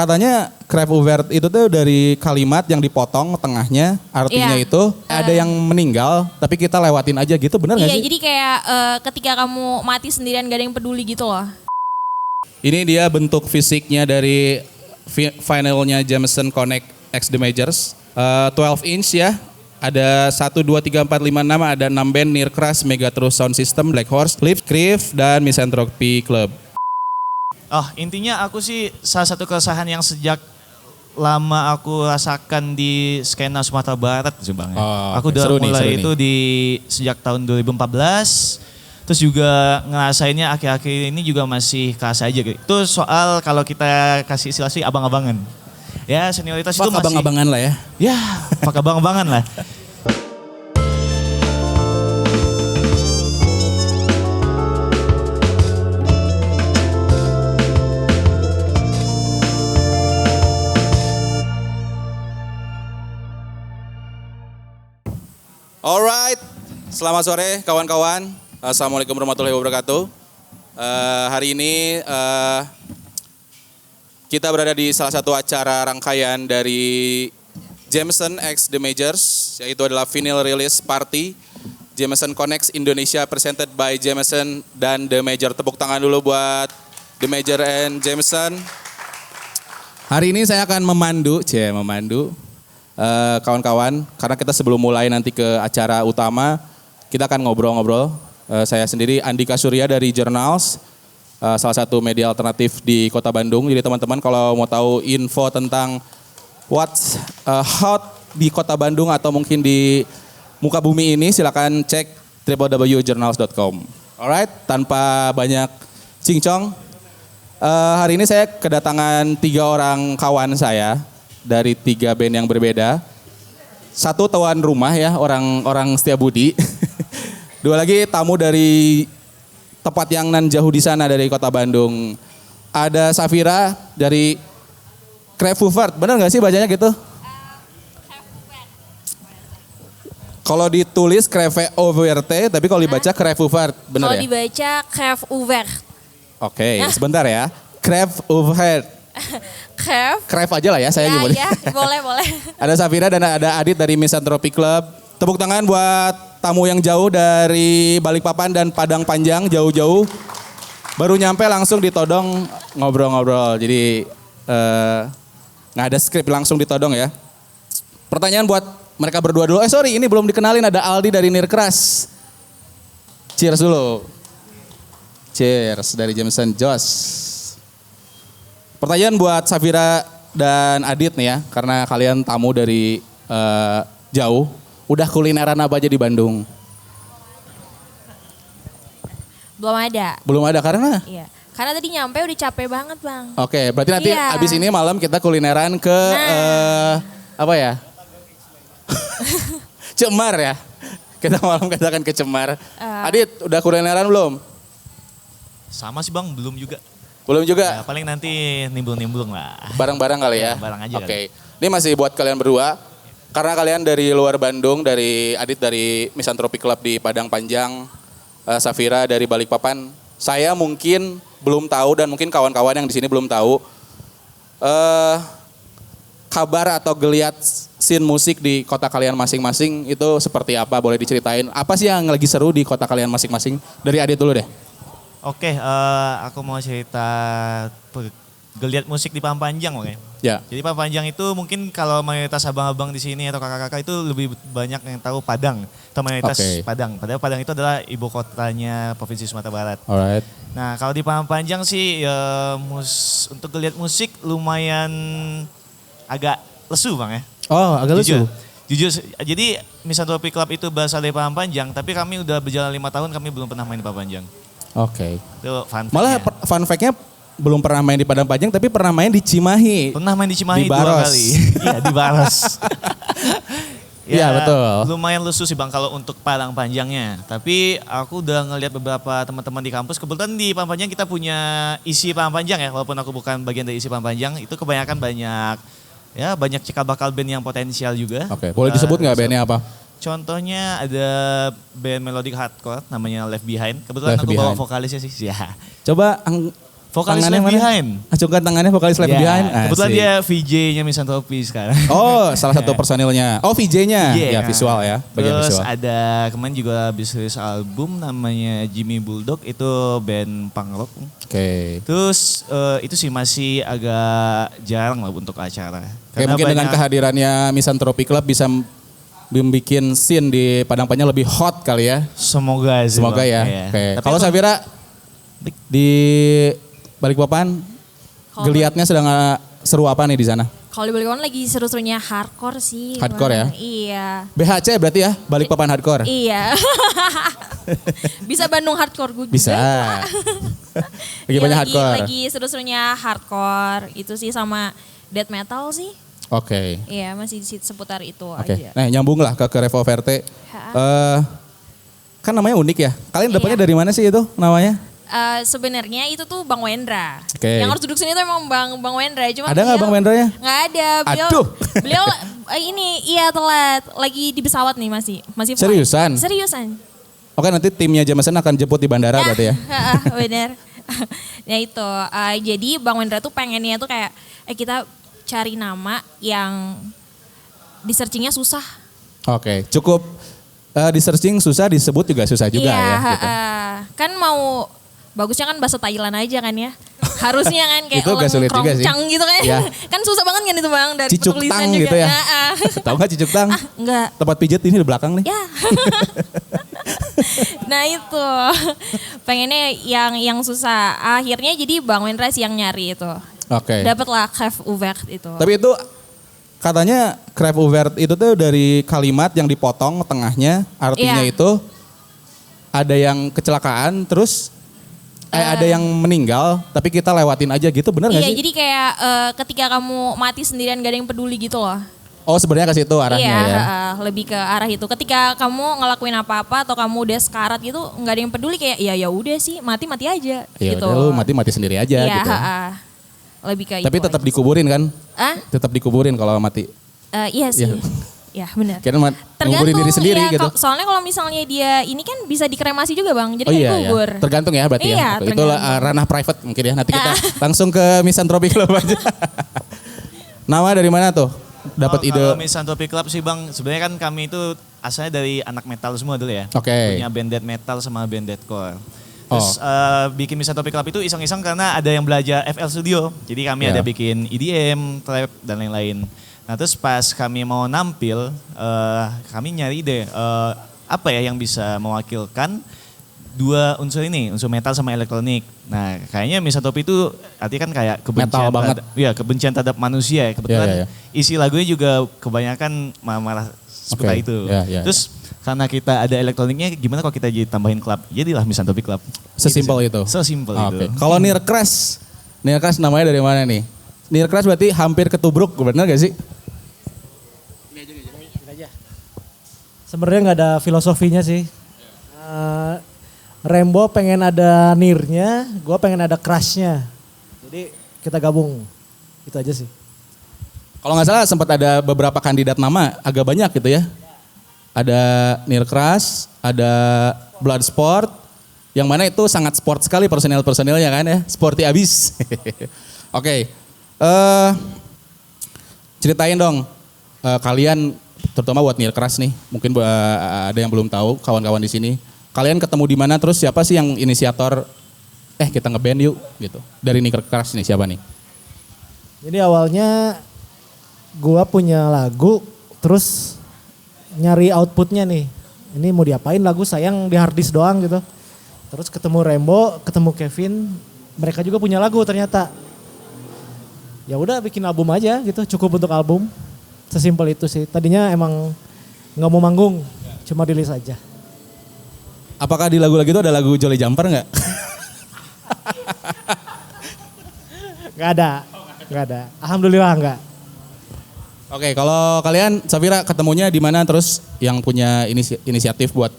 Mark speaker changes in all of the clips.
Speaker 1: Katanya Crève Ouvert itu tuh dari kalimat yang dipotong tengahnya, artinya
Speaker 2: Iya.
Speaker 1: itu ada yang meninggal tapi kita lewatin aja gitu, benar nggak
Speaker 2: Iya,
Speaker 1: sih?
Speaker 2: jadi kayak ketika kamu mati sendirian gak ada yang peduli gitu loh.
Speaker 1: Ini dia bentuk fisiknya dari finalnya Jameson Connect X The Majors. 12 inch ya. Ada 1, 2, 3, 4, 5, 6. Ada 6 band, Near Crash, Megatrus Sound System, Black Horse, Lift, Crève, dan Misanthropy Club.
Speaker 3: Oh, intinya aku sih salah satu keresahan yang sejak lama aku rasakan di skena Sumatera Barat sih Bang.
Speaker 1: Oh,
Speaker 3: aku udah
Speaker 1: seru nih,
Speaker 3: mulai
Speaker 1: seru
Speaker 3: itu di sejak tahun 2014. Terus juga ngerasainnya akhir-akhir ini juga masih kerasa aja gitu. Itu soal kalau kita kasih istilah sih abang-abangan. Ya senioritas itu
Speaker 1: Fuck
Speaker 3: masih.
Speaker 1: abang-abangan lah ya.
Speaker 3: Ya, fuck abang-abangan lah.
Speaker 1: Alright, selamat sore kawan-kawan. Assalamualaikum warahmatullahi wabarakatuh. Hari ini kita berada di salah satu acara rangkaian dari Jameson X The Majors, yaitu adalah vinyl release party Jameson Connects Indonesia presented by Jameson dan The Major. Tepuk tangan dulu buat The Major and Jameson. Hari ini saya akan memandu kawan-kawan, karena kita sebelum mulai nanti ke acara utama, kita akan ngobrol-ngobrol. Saya sendiri Andika Surya dari Journals, salah satu media alternatif di Kota Bandung. Jadi teman-teman kalau mau tahu info tentang what's hot di Kota Bandung atau mungkin di muka bumi ini, silakan cek www.journals.com. Alright, tanpa banyak cincong, hari ini saya kedatangan 3 orang kawan saya dari 3 band yang berbeda. 1 tuan rumah ya, orang setia budi. 2 lagi tamu dari tempat yang nan jauh di sana dari Kota Bandung. Ada Safira dari Crève Ouvert, benar nggak sih bacanya gitu? Kalau ditulis Crève Ouvert, tapi kalau dibaca Crève Ouvert, benar
Speaker 2: Kalau
Speaker 1: ya?
Speaker 2: dibaca Crève Ouvert.
Speaker 1: Oke, sebentar ya. Crève Ouvert. Crève aja lah ya, saya nyebut.
Speaker 2: Ya, boleh.
Speaker 1: Ada Safira dan ada Adit dari Misanthropy Club. Tepuk tangan buat tamu yang jauh dari Balikpapan dan Padang Panjang, jauh-jauh. Baru nyampe langsung ditodong ngobrol-ngobrol. Jadi nggak ada skrip, langsung ditodong ya. Pertanyaan buat mereka berdua dulu. Sorry, ini belum dikenalin, ada Aldi dari Near Crash. Cheers dulu. Cheers dari Jameson Joss. Pertanyaan buat Safira dan Adit nih ya, karena kalian tamu dari jauh. Udah kulineran apa aja di Bandung?
Speaker 2: Belum ada.
Speaker 1: Belum ada karena?
Speaker 2: Iya. Karena tadi nyampe udah capek banget Bang.
Speaker 1: Oke, berarti nanti
Speaker 2: Iya.
Speaker 1: abis ini malam kita kulineran ke apa ya? Cemar ya. Kita malam kita akan ke Cemar. Adit, udah kulineran belum?
Speaker 3: Sama sih Bang, belum juga.
Speaker 1: Belum juga?
Speaker 3: Ya, paling nanti nimbung-nimbung lah.
Speaker 1: Barang-barang kali ya?
Speaker 3: Barang aja
Speaker 1: Oke. Ini masih buat kalian berdua. Karena kalian dari luar Bandung, dari Adit dari Misanthropy Club di Padang Panjang, Safira dari Balikpapan. Saya mungkin belum tahu dan mungkin kawan-kawan yang di sini belum tahu kabar atau geliat scene musik di kota kalian masing-masing itu seperti apa? Boleh diceritain? Apa sih yang lagi seru di kota kalian masing-masing? Dari Adit dulu deh.
Speaker 3: Oke, aku mau cerita geliat musik di Papanjang oke.
Speaker 1: Ya.
Speaker 3: Jadi Papanjang itu mungkin kalau mayoritas abang-abang di sini atau kakak-kakak itu lebih banyak yang tahu Padang atau mayoritas
Speaker 1: Oke.
Speaker 3: Padang. Padahal Padang itu adalah ibu kotanya Provinsi Sumatera Barat.
Speaker 1: Alright.
Speaker 3: Nah kalau di Papanjang sih untuk geliat musik lumayan agak lesu Bang ya.
Speaker 1: Oh, agak lucu.
Speaker 3: Jujur, jadi Misanthropy Club itu berasal dari Papanjang, tapi kami udah berjalan 5 tahun kami belum pernah main di Papanjang.
Speaker 1: Oke.
Speaker 3: Itu fun
Speaker 1: Malah
Speaker 3: fact-nya.
Speaker 1: fun fact-nya belum pernah main di Padang Panjang tapi pernah main di Cimahi.
Speaker 3: Pernah main di Cimahi
Speaker 1: Di
Speaker 3: 2
Speaker 1: Baros.
Speaker 3: kali. Iya di Baros.
Speaker 1: Iya, betul.
Speaker 3: Lumayan lusuh sih Bang kalau untuk Padang Panjangnya. Tapi aku udah ngelihat beberapa teman-teman di kampus. Kebetulan di Padang Panjang kita punya isi Padang Panjang ya. Walaupun aku bukan bagian dari isi Padang Panjang. Itu kebanyakan banyak cikal bakal band yang potensial juga.
Speaker 1: Oke, boleh disebut nggak bandnya apa?
Speaker 3: Contohnya ada band melodic hardcore namanya Left Behind. Kebetulan
Speaker 1: Left
Speaker 3: aku bawa
Speaker 1: Behind.
Speaker 3: vokalisnya sih. Ya.
Speaker 1: Coba
Speaker 3: Vokalis
Speaker 1: Tangannya
Speaker 3: Left
Speaker 1: mana?
Speaker 3: Behind.
Speaker 1: Acungkan tangannya vokalis Left
Speaker 3: Ya,
Speaker 1: Behind.
Speaker 3: kebetulan
Speaker 1: Asik.
Speaker 3: dia VJ-nya Misanthropy sekarang.
Speaker 1: Oh, salah satu personilnya. Oh, VJ-nya. Ya,
Speaker 3: Iya.
Speaker 1: visual ya. Bagian
Speaker 3: Terus
Speaker 1: visual.
Speaker 3: ada kemarin juga habis rilis album namanya Jimmy Bulldog, itu band punk rock.
Speaker 1: Oke.
Speaker 3: Terus itu sih masih agak jarang lah untuk acara.
Speaker 1: Oke, mungkin dengan kehadirannya Misanthropy Club bisa membuat scene di Padang Panjang lebih hot kali ya.
Speaker 3: Semoga sih.
Speaker 1: Semoga
Speaker 3: Bang.
Speaker 1: ya.
Speaker 3: Iya.
Speaker 1: Oke.
Speaker 3: Tapi
Speaker 1: Kalau Safira di Balikpapan, geliatnya sedang seru apa nih di sana?
Speaker 2: Kalau di Balikpapan lagi seru-serunya hardcore sih.
Speaker 1: Hardcore ya?
Speaker 2: Bang. Iya.
Speaker 1: BHC berarti ya, Balikpapan Hardcore?
Speaker 2: Iya. Bisa Bandung hardcore gue juga.
Speaker 1: Bisa. Lagi
Speaker 2: Iya,
Speaker 1: banyak hardcore.
Speaker 2: Lagi seru-serunya hardcore. Itu sih sama death metal sih.
Speaker 1: Oke.
Speaker 2: Iya masih seputar itu
Speaker 1: Oke.
Speaker 2: aja.
Speaker 1: Nah, nyambung lah ke Revo Verte. Kan namanya unik ya. Kalian dapatnya
Speaker 2: Iya.
Speaker 1: dari mana sih itu namanya?
Speaker 2: Sebenarnya itu tuh Bang Wendra.
Speaker 1: Oke.
Speaker 2: Yang harus duduk sini tuh emang Bang Wendra. Cuma
Speaker 1: Ada nggak Bang Wendranya?
Speaker 2: Nggak ada. Beliau,
Speaker 1: Aduh.
Speaker 2: beliau iya telat. Lagi di pesawat nih masih flight.
Speaker 1: Seriusan?
Speaker 2: Seriusan.
Speaker 1: Oke, nanti timnya Jameson akan jemput di bandara berarti ya.
Speaker 2: Bener. Ya itu. Jadi Bang Wendra tuh pengennya tuh kayak kita cari nama yang di searchingnya susah.
Speaker 1: Oke, cukup di searching susah, disebut juga susah juga
Speaker 2: Iya,
Speaker 1: ya. Gitu.
Speaker 2: Kan mau bagusnya kan bahasa Thailand aja kan ya. Harusnya kan kayak
Speaker 1: Itu gak sulit juga sih.
Speaker 2: lengkrongcang gitu kan.
Speaker 1: Iya.
Speaker 2: Kan susah banget kan itu Bang dari
Speaker 1: Cicuk
Speaker 2: penulisan
Speaker 1: tang
Speaker 2: juga.
Speaker 1: gitu ya.
Speaker 2: Nah,
Speaker 1: Tahu nggak Cicuk Tang?
Speaker 2: enggak.
Speaker 1: Tempat pijat ini di belakang nih.
Speaker 2: Ya. Nah itu pengennya yang susah. Akhirnya jadi Bang Wendra sih yang nyari itu.
Speaker 1: Oke.
Speaker 2: Dapatlah Chef Ouvert itu.
Speaker 1: Tapi itu katanya Crave Ouvert itu tuh dari kalimat yang dipotong tengahnya, artinya
Speaker 2: Iya.
Speaker 1: itu ada yang kecelakaan terus ada yang meninggal tapi kita lewatin aja gitu, benar nggak
Speaker 2: Iya
Speaker 1: sih?
Speaker 2: jadi kayak ketika kamu mati sendirian gak ada yang peduli gitu loh.
Speaker 1: Oh sebenarnya ke situ arahnya
Speaker 2: Iya,
Speaker 1: ya.
Speaker 2: lebih ke arah itu. Ketika kamu ngelakuin apa-apa atau kamu udah sekarat gitu, nggak ada yang peduli kayak ya udah sih, mati aja
Speaker 1: Ya
Speaker 2: gitu.
Speaker 1: udah lu mati sendiri aja
Speaker 2: Iya,
Speaker 1: gitu.
Speaker 2: lebih ke
Speaker 1: Tapi
Speaker 2: itu
Speaker 1: tetap
Speaker 2: aja.
Speaker 1: dikuburin kan? Tetap dikuburin kalau mati.
Speaker 2: Iya sih.
Speaker 1: Iya.
Speaker 2: Ya benar.
Speaker 1: Kira nguburin diri sendiri
Speaker 2: iya,
Speaker 1: gitu.
Speaker 2: Soalnya kalau misalnya dia ini kan bisa dikremasi juga Bang, jadi
Speaker 1: Oh
Speaker 2: kan
Speaker 1: iya,
Speaker 2: dikubur.
Speaker 1: iya. Tergantung ya berarti
Speaker 2: Iya,
Speaker 1: ya. Oke, itu
Speaker 2: tergantung.
Speaker 1: ranah private mungkin ya. Nanti kita langsung ke Misanthropy Club aja. Nama dari mana tuh? Dapat ide?
Speaker 3: Kalau Misanthropy Club sih Bang, sebenarnya kan kami itu asalnya dari anak metal semua dulu ya.
Speaker 1: Oke.
Speaker 3: Punya band death metal sama band deathcore. Terus bikin Misanthropy Club itu iseng-iseng karena ada yang belajar FL Studio. Jadi kami
Speaker 1: Iya.
Speaker 3: ada bikin EDM, trap dan lain-lain. Nah terus pas kami mau nampil, kami nyari ide apa ya yang bisa mewakilkan dua unsur ini, unsur metal sama elektronik. Nah kayaknya Misanthropy itu artinya kan kayak
Speaker 1: Metal
Speaker 3: kebencian
Speaker 1: banget.
Speaker 3: kebencian terhadap manusia ya. Kebetulan
Speaker 1: Iya, iya.
Speaker 3: isi lagunya juga kebanyakan marah seputar
Speaker 1: Oke.
Speaker 3: itu.
Speaker 1: Iya, iya,
Speaker 3: Terus karena kita ada elektroniknya, gimana kalau kita jadi tambahin klub? Jadilah Misanthropy Club.
Speaker 1: Sesimpel
Speaker 3: Gitu
Speaker 1: itu?
Speaker 3: sih. Sesimpel
Speaker 1: Oke.
Speaker 3: itu.
Speaker 1: Kalau Near Crash namanya dari mana nih? Near Crash berarti hampir ketubruk, benar gak sih?
Speaker 4: Sebenarnya nggak ada filosofinya sih. Rembo pengen ada nirnya, gue pengen ada crushnya. Jadi kita gabung, itu aja sih.
Speaker 1: Kalau nggak salah sempat ada beberapa kandidat nama, agak banyak gitu ya. Ada Near Crash, ada Bloodsport, yang mana itu sangat sport sekali personil-personilnya kan ya, sporty abis. Oke, ceritain dong kalian, terutama buat Near Crash nih, mungkin ada yang belum tahu kawan-kawan di sini. Kalian ketemu di mana, terus siapa sih yang inisiator? Kita ngeband yuk gitu. Dari Near Crash nih siapa nih?
Speaker 4: Jadi awalnya gue punya lagu, terus nyari outputnya nih. Ini mau diapain lagu, sayang di hard disk doang gitu. Terus ketemu Rembo, ketemu Kevin, mereka juga punya lagu ternyata. Ya udah bikin album aja gitu, cukup untuk album. Sesimpel itu sih. Tadinya emang nggak mau manggung, cuma rilis aja.
Speaker 1: Apakah di lagu-lagu itu ada lagu Jolly Jumper nggak?
Speaker 4: Nggak ada. Alhamdulillah nggak.
Speaker 1: Oke, kalau kalian Safira ketemunya di mana, terus yang punya inisiatif buat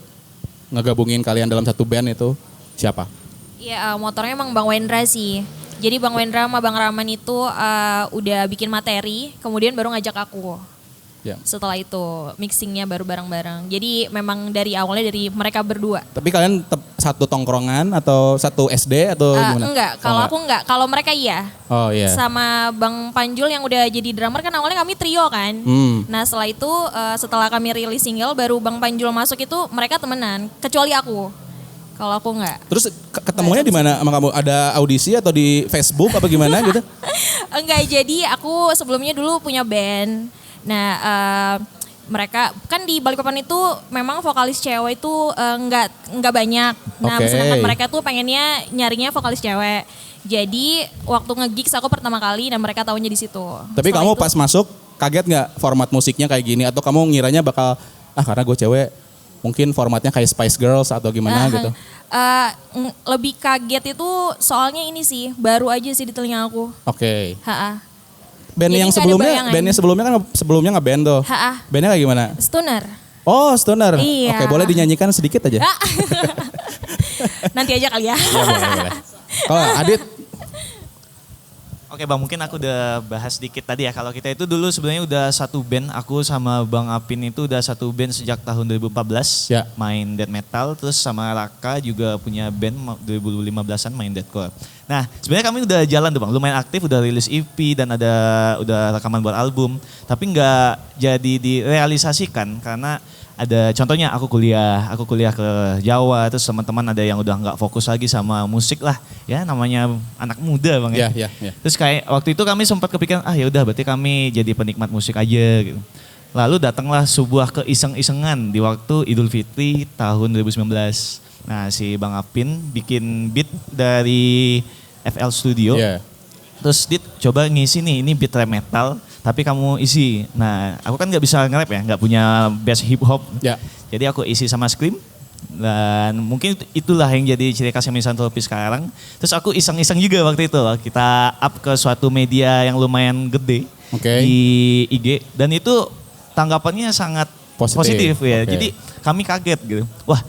Speaker 1: ngegabungin kalian dalam satu band itu siapa?
Speaker 2: Iya motornya emang Bang Wendra sih. Jadi Bang Wendra sama Bang Rahman itu udah bikin materi, kemudian baru ngajak aku.
Speaker 1: Ya.
Speaker 2: Setelah itu mixingnya baru bareng-bareng. Jadi memang dari awalnya dari mereka berdua.
Speaker 1: Tapi kalian satu tongkrongan atau satu SD atau gimana?
Speaker 2: Enggak, kalau aku enggak. Kalau mereka iya.
Speaker 1: Oh iya.
Speaker 2: Sama Bang Panjul yang udah jadi drummer kan awalnya kami trio kan. Nah setelah itu setelah kami rilis single baru Bang Panjul masuk itu mereka temenan. Kecuali aku. Kalau aku enggak.
Speaker 1: Terus ketemunya di mana sama kamu? Ada audisi atau di Facebook apa gimana gitu?
Speaker 2: Enggak, jadi aku sebelumnya dulu punya band. Nah mereka kan di Balikpapan itu memang vokalis cewek itu enggak banyak. Nah sedangkan mereka tuh pengennya nyarinya vokalis cewek. Jadi waktu nge-gigs aku pertama kali dan mereka tahunya di situ.
Speaker 1: Tapi
Speaker 2: Setelah
Speaker 1: kamu
Speaker 2: itu,
Speaker 1: pas masuk kaget nggak format musiknya kayak gini? Atau kamu ngiranya bakal karena gue cewek mungkin formatnya kayak Spice Girls atau gimana gitu?
Speaker 2: lebih kaget itu soalnya ini sih baru aja sih di telinga aku.
Speaker 1: Oke.
Speaker 2: Ha-ha.
Speaker 1: Band
Speaker 2: Jadi
Speaker 1: yang
Speaker 2: nggak ada
Speaker 1: sebelumnya,
Speaker 2: bayangan.
Speaker 1: bandnya sebelumnya kan sebelumnya nge-band tuh.
Speaker 2: Ha-ha.
Speaker 1: Bandnya kayak gimana?
Speaker 2: Stoner.
Speaker 1: Oh, Stoner.
Speaker 2: Iya.
Speaker 1: Oke, boleh dinyanyikan sedikit aja.
Speaker 2: Nanti aja kali ya.
Speaker 1: Iya, boleh. Kalau Adit,
Speaker 3: Oke Bang, mungkin aku udah bahas dikit tadi ya. Kalau kita itu dulu sebenarnya udah satu band, aku sama Bang Apin itu udah satu band sejak tahun 2014
Speaker 1: Ya.
Speaker 3: main death metal, terus sama Raka juga punya band 2015-an main deathcore. Nah sebenarnya kami udah jalan tuh Bang, lumayan aktif, udah rilis EP dan udah rekaman buat album, tapi nggak jadi direalisasikan karena ada contohnya aku kuliah ke Jawa, terus teman-teman ada yang udah nggak fokus lagi sama musik lah, ya namanya anak muda Bang ya.
Speaker 1: ya.
Speaker 3: Terus kayak waktu itu kami sempat kepikiran, ya udah berarti kami jadi penikmat musik aja gitu. Lalu datanglah sebuah keiseng-isengan di waktu Idul Fitri tahun 2019. Nah si Bang Apin bikin beat dari FL Studio.
Speaker 1: Iya.
Speaker 3: Terus Dit coba ngisi nih, ini beat rap metal tapi kamu isi. Nah aku kan nggak bisa nge-rap ya, nggak punya bass hip hop.
Speaker 1: Ya.
Speaker 3: Jadi aku isi sama Scream. Dan mungkin itulah yang jadi ciri khasnya Misanthropy sekarang. Terus aku iseng-iseng juga waktu itu. Kita up ke suatu media yang lumayan gede di IG. Dan itu tanggapannya sangat positif ya.
Speaker 1: Oke.
Speaker 3: Jadi kami kaget gitu. Wah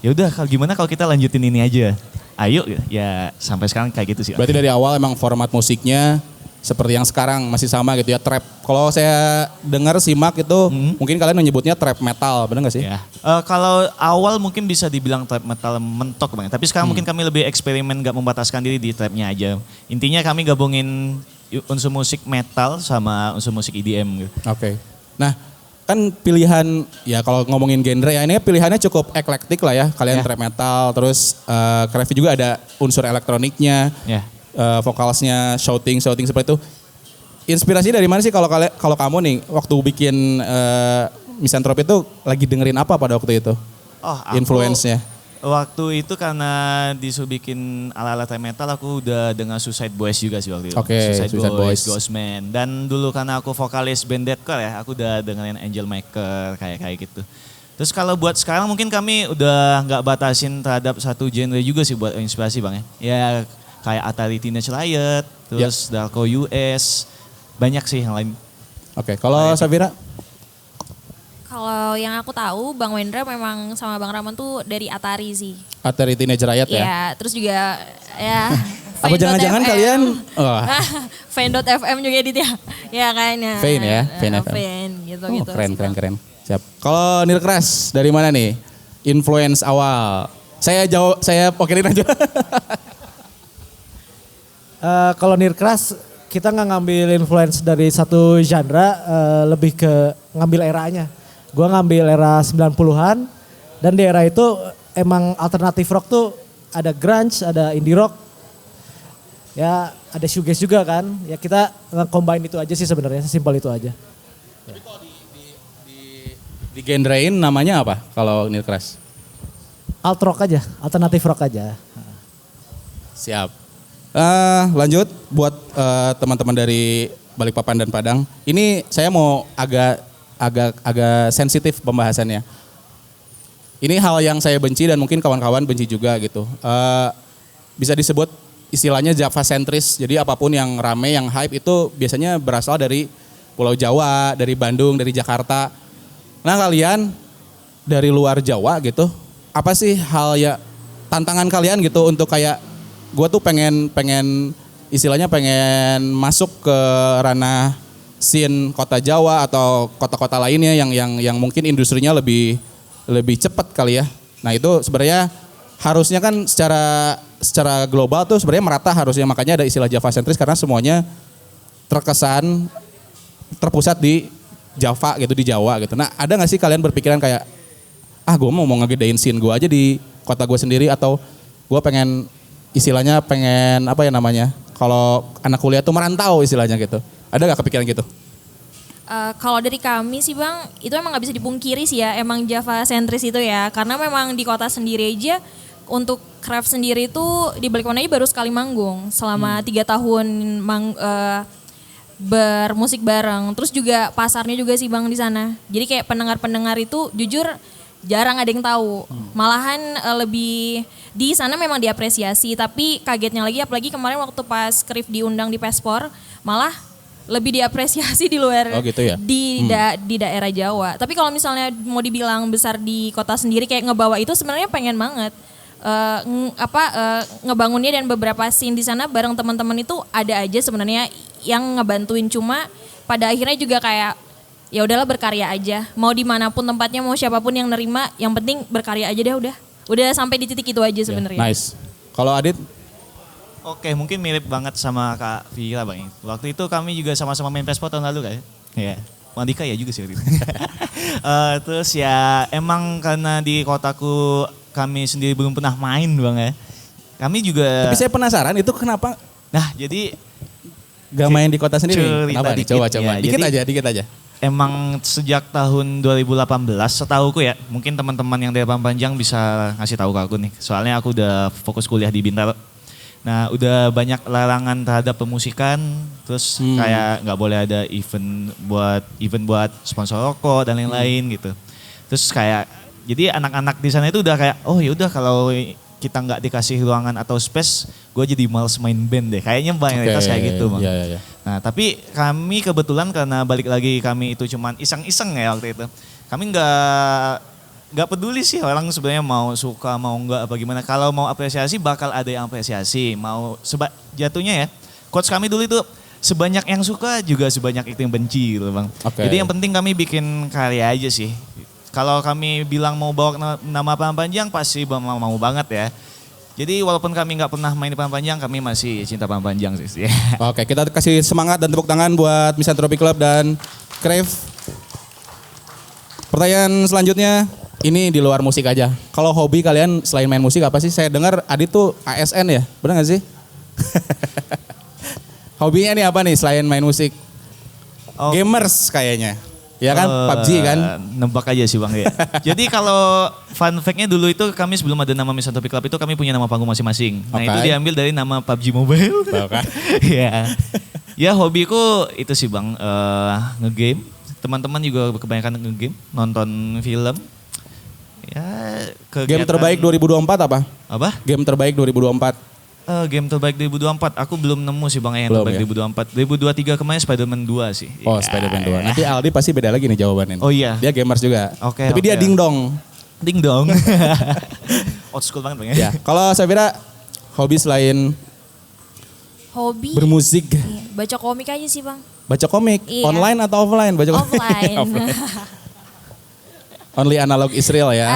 Speaker 3: ya udah gimana kalau kita lanjutin ini aja. Ayo ya sampai sekarang kayak gitu sih.
Speaker 1: Berarti dari awal emang format musiknya seperti yang sekarang masih sama gitu ya, trap. Kalau saya dengar simak itu mungkin kalian menyebutnya trap metal, benar nggak sih?
Speaker 3: Ya. Kalau awal mungkin bisa dibilang trap metal mentok Bang. Tapi sekarang mungkin kami lebih eksperimen, gak membataskan diri di trapnya aja. Intinya kami gabungin unsur musik metal sama unsur musik EDM gitu.
Speaker 1: Oke. Nah, kan pilihan ya kalau ngomongin genre ya ini pilihannya cukup eklektik lah ya. Kalian
Speaker 3: Ya.
Speaker 1: trap metal, terus Krevi juga ada unsur elektroniknya,
Speaker 3: Ya.
Speaker 1: vokalsnya shouting seperti itu. Inspirasi dari mana sih kalau kamu nih waktu bikin Misanthropy itu lagi dengerin apa pada waktu itu?
Speaker 3: Oh,
Speaker 1: Influence-nya.
Speaker 3: Waktu itu karena disuruh bikin ala-ala trap metal aku udah dengar Suicide Boys juga sih waktu itu.
Speaker 1: Oke, Suicide Boys.
Speaker 3: Ghostman. Dan dulu karena aku vokalis band deathcore ya, aku udah dengerin Angel Maker kayak gitu. Terus kalau buat sekarang mungkin kami udah nggak batasin terhadap satu genre juga sih buat inspirasi Bang ya. Ya kayak Atari Teenage Riot, terus Darko US, banyak sih yang lain.
Speaker 1: Oke, kalau Safira?
Speaker 2: Kalau yang aku tahu Bang Wendra memang sama Bang Rahman tuh dari Atari sih.
Speaker 1: Atari Teenage Riot ya?
Speaker 2: Iya, terus juga ya
Speaker 1: Apa jangan-jangan kalian
Speaker 2: Fan.fm juga dit ya. Ya kan ya.
Speaker 1: Fan ya, Fan FM.
Speaker 2: Fan gitu-gitu.
Speaker 1: Keren. Siap. Kalau Nirkras dari mana nih? Influence awal. Saya pokerin aja.
Speaker 4: Kalau Nirkras kita nggak ngambil influence dari satu genre, lebih ke ngambil eranya. Gua ngambil era 90-an dan di era itu emang alternatif rock tuh ada grunge, ada indie rock. Ya ada shoegaze juga kan. Ya kita nge-combine itu aja sih sebenarnya, sesimpel itu aja.
Speaker 1: Tapi kalau di genrein namanya apa kalau Nirkras?
Speaker 4: Alt rock aja, alternatif rock aja.
Speaker 1: Siap. Lanjut buat teman-teman dari Balikpapan dan Padang. Ini saya mau agak sensitif pembahasannya. Ini hal yang saya benci dan mungkin kawan-kawan benci juga gitu. Bisa disebut istilahnya Java sentris. Jadi apapun yang rame, yang hype itu biasanya berasal dari Pulau Jawa, dari Bandung, dari Jakarta. Nah kalian dari luar Jawa gitu, apa sih hal ya tantangan kalian gitu untuk kayak gue tuh pengen istilahnya pengen masuk ke ranah scene kota Jawa atau kota-kota lainnya yang mungkin industrinya lebih cepat kali ya. Nah itu sebenarnya harusnya kan secara global tuh sebenarnya merata harusnya, makanya ada istilah Java sentris karena semuanya terkesan terpusat di Java gitu, di Jawa gitu. Nah ada gak sih kalian berpikiran kayak gue mau ngegedein scene gue aja di kota gue sendiri, atau gue pengen istilahnya pengen apa ya namanya, kalau anak kuliah tuh merantau istilahnya gitu. Ada gak kepikiran gitu?
Speaker 2: Kalau dari kami sih Bang, itu emang nggak bisa dipungkiri sih ya, emang Java sentris itu ya. Karena memang di kota sendiri aja, untuk Craft sendiri itu di Balikpapan aja baru sekali manggung selama 3 tahun bermusik bareng. Terus juga pasarnya juga sih Bang di sana. Jadi kayak pendengar-pendengar itu jujur jarang ada yang tahu. Malahan lebih di sana memang diapresiasi, tapi kagetnya lagi apalagi kemarin waktu pas Krif diundang di Pespor, malah lebih diapresiasi di luar
Speaker 1: gitu ya?
Speaker 2: di daerah Jawa. Tapi kalau misalnya mau dibilang besar di kota sendiri kayak ngebawa itu sebenarnya pengen banget. Ngebangunnya dan beberapa scene di sana bareng teman-teman itu ada aja sebenarnya yang ngebantuin, cuma pada akhirnya juga kayak ya udahlah berkarya aja. Mau dimanapun tempatnya, mau siapapun yang nerima, yang penting berkarya aja deh udah. Udah sampai di titik itu aja sebenarnya.
Speaker 1: Nice. Kalau Adit?
Speaker 3: Oke, mungkin mirip banget sama Kak Vira Bang. Waktu itu kami juga sama-sama main Pespot tahun lalu kan? Iya. Mandika ya juga sih waktu itu. Terus ya emang karena di kotaku kami sendiri belum pernah main Bang ya. Kami juga...
Speaker 1: Tapi saya penasaran itu kenapa
Speaker 3: Nah jadi...
Speaker 1: gak main di kota sendiri? Kenapa nih? Coba.
Speaker 3: Ya,
Speaker 1: Dikit aja.
Speaker 3: Emang sejak tahun 2018 setauku ya, mungkin teman-teman yang dari Panjang bisa ngasih tahu ke aku nih. Soalnya aku udah fokus kuliah di Bintaro. Nah udah banyak larangan terhadap pemusikan, terus kayak nggak boleh ada event buat sponsor rokok dan lain-lain gitu. Terus kayak jadi anak-anak di sana itu udah kayak oh ya udah kalau kita nggak dikasih ruangan atau space, gue jadi males main band deh. Kayaknya mayoritas kayak gitu Bang.
Speaker 1: Iya.
Speaker 3: Nah tapi kami kebetulan karena balik lagi kami itu cuman iseng-iseng ya waktu itu. Kami nggak peduli sih orang sebenarnya mau suka mau nggak apa gimana. Kalau mau apresiasi bakal ada yang apresiasi. Mau jatuhnya ya. Coach kami dulu itu sebanyak yang suka juga sebanyak itu yang benci gitu Bang. Jadi yang penting kami bikin karya aja sih. Kalau kami bilang mau bawa nama Panjang pasti mau banget ya. Jadi walaupun kami nggak pernah main di Panjang, kami masih cinta Panjang sih.
Speaker 1: Oke, kita kasih semangat dan tepuk tangan buat Misanthropi Club dan Crave. Pertanyaan selanjutnya, ini di luar musik aja. Kalau hobi kalian selain main musik apa sih? Saya dengar Adit tuh ASN ya, benar gak sih? Hobinya nih apa nih selain main musik?
Speaker 3: Oh.
Speaker 1: Gamers kayaknya. Ya kan, PUBG kan?
Speaker 3: Nebak aja sih Bang ya. Jadi kalau fun fact-nya dulu itu kami sebelum ada nama Misanthropi Club itu kami punya nama panggung masing-masing. Nah itu diambil dari nama PUBG Mobile.
Speaker 1: Kan?
Speaker 3: Ya. Ya hobiku itu sih Bang, ngegame. Teman-teman juga kebanyakan ngegame, nonton film. Ya,
Speaker 1: Game terbaik 2024 apa?
Speaker 3: Apa?
Speaker 1: Game terbaik 2024.
Speaker 3: Game terbaik 2024, aku belum nemu sih Bang yang terbaik ya? 2024. 2023 kemarin Spider-Man 2 sih.
Speaker 1: Oh ya, Spider-Man 2. Nanti Aldi pasti beda lagi nih jawabannya.
Speaker 3: Oh iya.
Speaker 1: Dia gamers juga.
Speaker 3: Oke.
Speaker 1: Tapi dia dingdong.
Speaker 3: Dingdong. Old school banget Bang ya.
Speaker 1: Ya. Kalau Safira, hobi selain
Speaker 2: Hobi
Speaker 1: bermusik,
Speaker 2: iya, baca komik aja sih Bang.
Speaker 1: baca komik,
Speaker 2: Iya.
Speaker 1: online atau offline? Baca komik?
Speaker 2: Offline.
Speaker 1: Only analog Israel ya.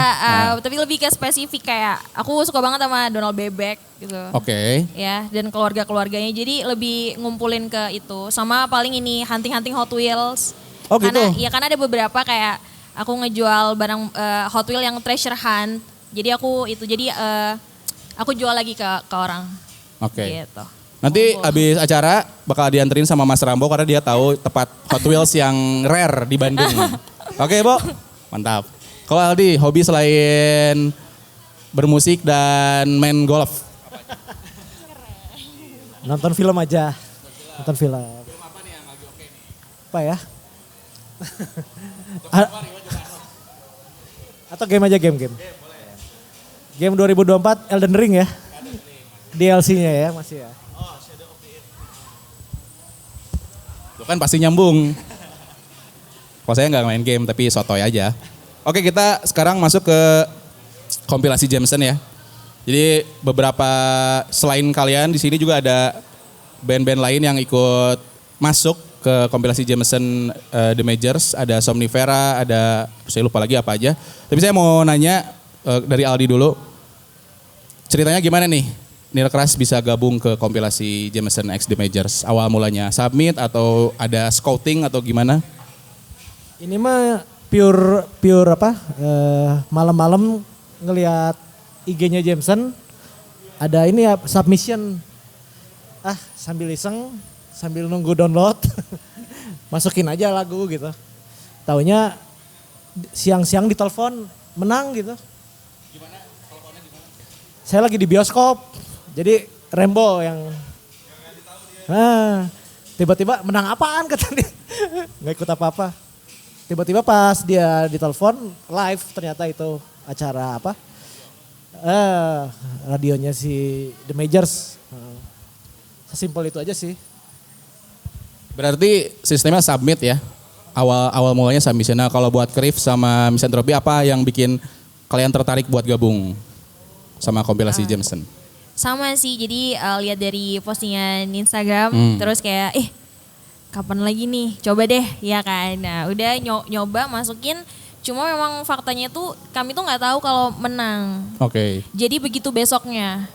Speaker 2: Tapi lebih ke spesifik kayak aku suka banget sama Donald Bebek gitu.
Speaker 1: Oke.
Speaker 2: Ya, dan keluarga-keluarganya jadi lebih ngumpulin ke itu. Sama paling ini hunting-hunting Hot Wheels.
Speaker 1: Oh gitu?
Speaker 2: Karena ada beberapa kayak aku ngejual barang Hot Wheels yang treasure hunt. Jadi aku jual lagi ke orang.
Speaker 1: Oke.
Speaker 2: Gitu.
Speaker 1: Nanti abis acara bakal dianterin sama Mas Rambo karena dia tahu tempat Hot Wheels yang rare di Bandung. Oke, Bo. Mantap. Kalau Aldi, hobi selain bermusik dan main golf?
Speaker 4: Nonton film aja. Nonton film. Apa ya? Atau game aja game. Game 2024 Elden Ring ya. DLC-nya ya masih ya.
Speaker 1: Itu kan pasti nyambung. Kalau saya nggak main game tapi sotoy aja. Oke, kita sekarang masuk ke kompilasi Jameson ya. Jadi beberapa selain kalian di sini juga ada band-band lain yang ikut masuk ke kompilasi Jameson The Majors, ada Somnifera, ada saya lupa lagi apa aja. Tapi saya mau nanya dari Aldi dulu. Ceritanya gimana nih? Neil Crush bisa gabung ke kompilasi Jameson X The Majors. Awal mulanya submit atau ada scouting atau gimana?
Speaker 4: Ini mah pure apa? Malam-malam ngelihat IG-nya Jameson ada ini ya submission. Sambil iseng, sambil nunggu download, masukin aja lagu gitu. Taunya siang-siang ditelepon menang gitu. Gimana? Teleponnya gimana? Saya lagi di bioskop, jadi Rembo yang tiba-tiba menang apaan kata dia. Nggak ikut apa-apa. Tiba-tiba pas dia ditelepon live ternyata itu acara apa? Radionya si The Majors. Sesimpel itu aja sih.
Speaker 1: Berarti sistemnya submit ya? Awal mulanya submission. Nah kalau buat Krif sama Misanthropy apa yang bikin kalian tertarik buat gabung sama kompilasi Jameson?
Speaker 2: Sama sih, jadi lihat dari postingan Instagram, terus kayak kapan lagi nih, coba deh ya kan. Nah udah nyoba masukin, cuma memang faktanya tuh kami tuh nggak tahu kalau menang.
Speaker 1: Oke.
Speaker 2: Jadi begitu besoknya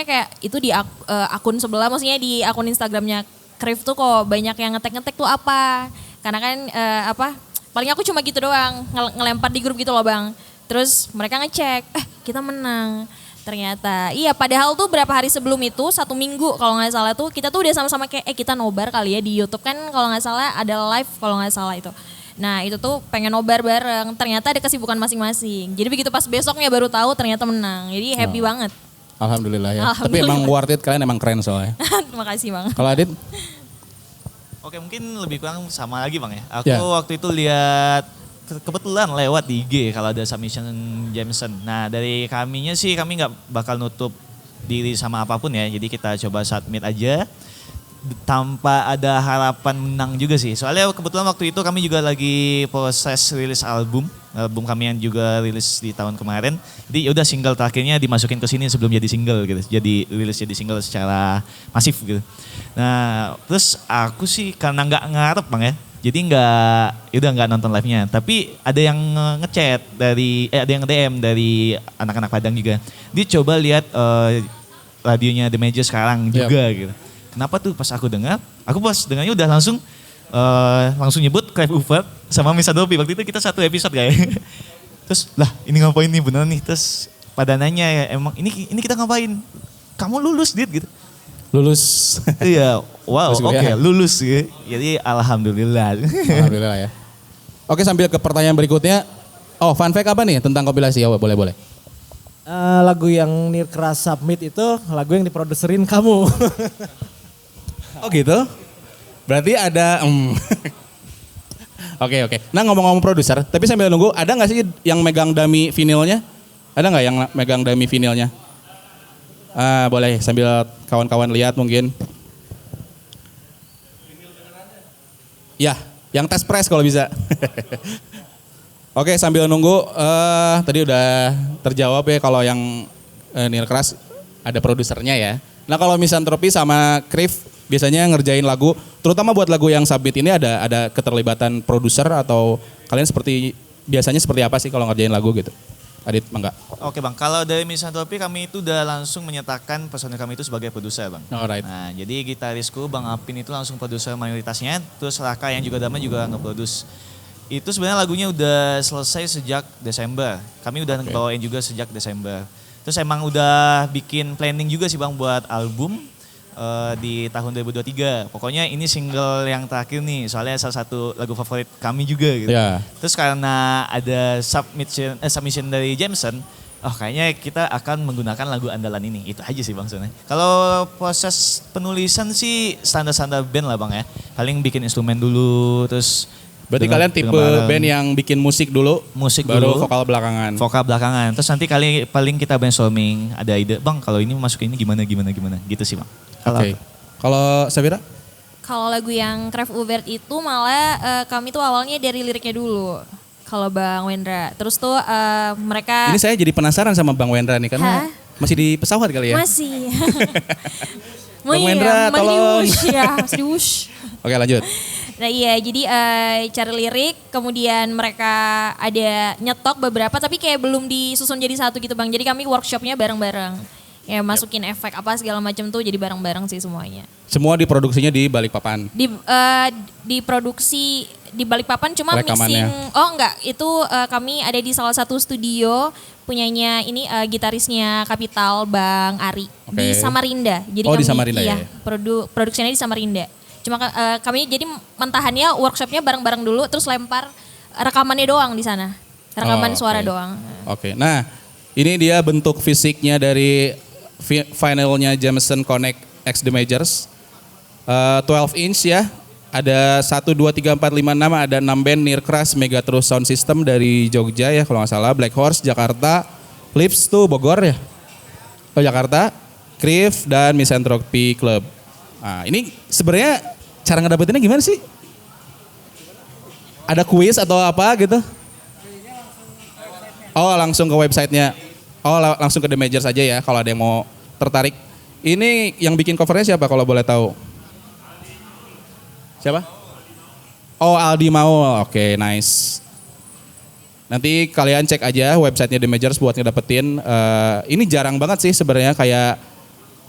Speaker 2: kayak itu di akun sebelah, maksudnya di akun Instagramnya Krif tuh kok banyak yang ngetek tuh apa. Karena kan paling aku cuma gitu doang, ngelempar di grup gitu loh Bang. Terus mereka ngecek, kita menang. Ternyata, iya padahal tuh berapa hari sebelum itu, 1 minggu kalau nggak salah tuh, kita tuh udah sama-sama kayak kita nobar kali ya di YouTube kan kalau nggak salah ada live kalau nggak salah itu. Nah itu tuh pengen nobar bareng, ternyata ada kesibukan masing-masing. Jadi begitu pas besoknya baru tahu ternyata menang, jadi happy banget.
Speaker 1: Alhamdulillah ya.
Speaker 2: Alhamdulillah.
Speaker 1: Tapi emang worth it, kalian emang keren soalnya.
Speaker 2: Terima kasih Bang.
Speaker 1: Kalau Adit?
Speaker 3: Oke, mungkin lebih kurang sama lagi Bang ya. Aku
Speaker 1: Ya.
Speaker 3: waktu itu lihat kebetulan lewat di IG kalau ada submission Jameson. Nah dari kaminya sih kami nggak bakal nutup diri sama apapun ya. Jadi kita coba submit aja tanpa ada harapan menang juga sih. Soalnya kebetulan waktu itu kami juga lagi proses rilis album kami yang juga rilis di tahun kemarin. Jadi yaudah single terakhirnya dimasukin ke sini sebelum jadi single gitu. Jadi rilis jadi single secara masif gitu. Nah terus aku sih karena nggak ngarep Bang ya. Jadi nggak nonton live-nya. Tapi ada yang ngechat ada yang DM dari anak-anak Padang juga. Dia coba lihat radionya The Majors sekarang juga gitu. Kenapa tuh pas aku dengarnya udah langsung nyebut Clive Hubert sama Misanthropy. Waktu itu kita satu episode kayak. Terus lah ini ngapain nih beneran nih. Terus pada nanya emang ini kita ngapain? Kamu lulus Dit gitu.
Speaker 1: Lulus.
Speaker 3: Iya, wow oke, lulus ya. Jadi alhamdulillah.
Speaker 1: Alhamdulillah ya. Oke sambil ke pertanyaan berikutnya. Oh fun fact apa nih tentang kompilasi? Oh boleh.
Speaker 4: Lagu yang Neil Crush submit itu lagu yang diproduserin kamu.
Speaker 1: Oh gitu? Berarti ada... Oke. Nah ngomong-ngomong produser, tapi sambil nunggu, ada nggak sih yang megang dummy vinilnya? Ada nggak yang megang dummy vinilnya? Boleh sambil kawan-kawan lihat mungkin. Ya, yang test press kalau bisa. Oke sambil nunggu, tadi udah terjawab ya kalau yang Neil Crush ada produsernya ya. Nah kalau Misanthropy sama Krif biasanya ngerjain lagu, terutama buat lagu yang submit ini ada keterlibatan produser atau kalian biasanya seperti apa sih kalau ngerjain lagu gitu? Adit, Mangga.
Speaker 3: Oke Bang, kalau dari Misanthropy kami itu udah langsung menyatakan personil kami itu sebagai produser Bang.
Speaker 1: Alright.
Speaker 3: Nah jadi gitarisku Bang Apin itu langsung produser mayoritasnya, terus Raka yang juga Dama juga nge-produce. Itu sebenarnya lagunya udah selesai sejak Desember, kami udah bawain juga sejak Desember. Terus emang udah bikin planning juga sih Bang buat album di tahun 2023. Pokoknya ini single yang terakhir nih, soalnya salah satu lagu favorit kami juga gitu.
Speaker 1: Ya.
Speaker 3: Terus karena ada submission dari Jameson, kayaknya kita akan menggunakan lagu andalan ini. Itu aja sih Bang sebenarnya. Kalau proses penulisan sih standar-standar band lah Bang ya. Paling bikin instrumen dulu, terus
Speaker 1: Berarti kalian tipe band yang bikin musik dulu, baru vokal belakangan.
Speaker 3: Vokal belakangan. Terus nanti paling kita brainstorming, ada ide, Bang kalau ini masukin ini gimana. Gitu sih Bang.
Speaker 1: Oke. Kalau Safira?
Speaker 2: Kalau lagu yang Clive Hubert itu malah kami tuh awalnya dari liriknya dulu. Kalau Bang Wendra. Terus tuh mereka...
Speaker 1: Ini saya jadi penasaran sama Bang Wendra nih karena masih di pesawat kali ya?
Speaker 2: Masih.
Speaker 1: Bang Wendra tolong.
Speaker 2: Masih di wush.
Speaker 1: Oke lanjut.
Speaker 2: Nah iya, jadi cari lirik, kemudian mereka ada nyetok beberapa, tapi kayak belum disusun jadi satu gitu Bang. Jadi kami workshopnya bareng-bareng. Ya masukin efek apa segala macam tuh jadi bareng-bareng sih semuanya.
Speaker 1: Semua diproduksinya di Balikpapan.
Speaker 2: Diproduksi di Balikpapan cuma
Speaker 1: Rekamannya.
Speaker 2: mixing, itu kami ada di salah satu studio punyanya ini gitarisnya Kapital Bang Ari di
Speaker 1: Oke.
Speaker 2: Samarinda. Jadi
Speaker 1: Oh,
Speaker 2: kami,
Speaker 1: di Samarinda
Speaker 2: iya,
Speaker 1: ya?
Speaker 2: produksinya di Samarinda. Cuma kami jadi mentahannya workshopnya bareng-bareng dulu terus lempar rekamannya doang di sana. Rekaman
Speaker 1: Oh,
Speaker 2: suara
Speaker 1: oke.
Speaker 2: doang.
Speaker 1: Oke, nah ini dia bentuk fisiknya dari finalnya Jameson Connect X The Majors. 12 inch ya, ada 1, 2, 3, 4, 5, 6, ada 6 band Nearcrash Megatrus Sound System dari Jogja ya kalau nggak salah, Black Horse Jakarta, Lips tuh Bogor ya, oh Jakarta, Crif dan Misanthropy Club. Nah ini sebenarnya cara ngedapetinnya gimana sih? Ada kuis atau apa gitu? Oh langsung ke websitenya. Oh langsung ke The Majors aja ya kalau ada yang mau tertarik. Ini yang bikin covernya siapa kalau boleh tahu? Siapa? Oh Aldi mau, oke nice. Nanti kalian cek aja websitenya The Majors buat ngedapetin. Ini jarang banget sih sebenarnya kayak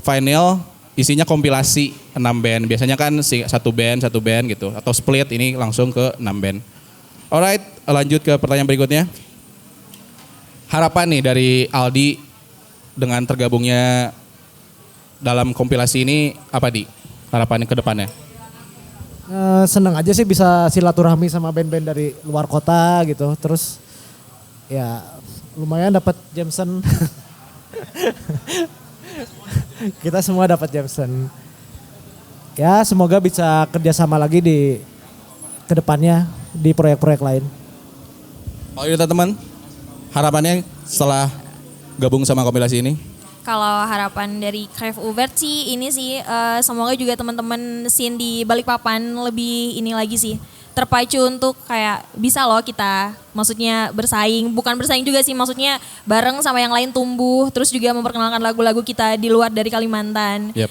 Speaker 1: vinyl isinya kompilasi 6 band. Biasanya kan satu band gitu. Atau split ini langsung ke 6 band. Alright lanjut ke pertanyaan berikutnya. Harapan nih dari Aldi dengan tergabungnya dalam kompilasi ini apa Di? Harapannya ke depannya?
Speaker 4: Seneng aja sih bisa silaturahmi sama band-band dari luar kota gitu. Terus ya lumayan dapat Jameson. Kita semua dapat Jameson. Ya semoga bisa kerjasama lagi di kedepannya di proyek-proyek lain.
Speaker 1: Oh iya teman, harapannya setelah gabung sama kompilasi ini?
Speaker 2: Kalau harapan dari Crave Uvert sih ini sih semoga juga teman-teman scene di Balikpapan lebih ini lagi sih terpacu untuk kayak bisa loh kita maksudnya bersaing, bukan bersaing juga sih maksudnya bareng sama yang lain tumbuh terus juga memperkenalkan lagu-lagu kita di luar dari Kalimantan.
Speaker 1: Yep.